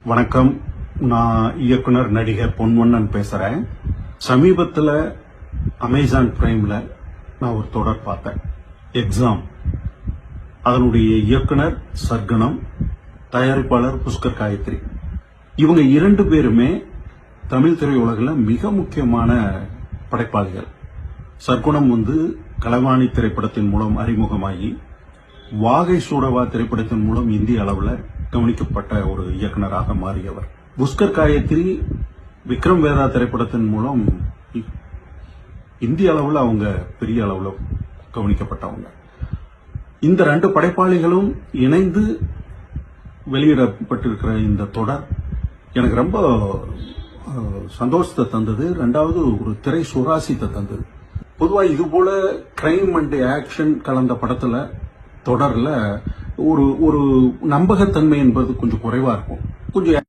வணக்கம். நான் இயக்குனர் நடிகர் பொன்வண்ணன் பேசுறேன். சமீபத்தில் அமேசான் பிரைம்ல நான் ஒரு தொடர் பார்த்தேன், எக்ஸாம். அதனுடைய இயக்குனர் சர்க்குணம், தயாரிப்பாளர் புஷ்கர் காயத்ரி. இவங்க இரண்டு பேருமே தமிழ் திரையுலகில் மிக முக்கியமான படைப்பாளிகள். சர்க்குணம் கலைவாணி திரைப்படத்தின் மூலம் அறிமுகமாகி வாகை சூடவா திரைப்படத்தின் மூலம் இந்திய அளவில் கவனிக்கப்பட்ட ஒரு இயக்குனராக மாறியவர். புஷ்கர் காயத்ரி விக்ரம் வேதா திரைப்படத்தின் மூலம் இந்திய அளவில் அவங்க பெரிய அளவில் கவனிக்கப்பட்டவங்க. இந்த ரெண்டு படைப்பாளிகளும் இணைந்து வெளியிடப்பட்டிருக்கிற இந்த தொடர் எனக்கு ரொம்ப சந்தோஷத்தை தந்தது. ரெண்டாவது ஒரு திரை சுவாரஸ்யத்தை தந்தது. பொதுவாக இது போல கிரைம் அண்ட் ஆக்ஷன் கலந்த படத்துல தொடர்ல ஒரு நம்பகத்தன்மை என்பது கொஞ்சம் குறைவா இருக்கும். கொஞ்சம்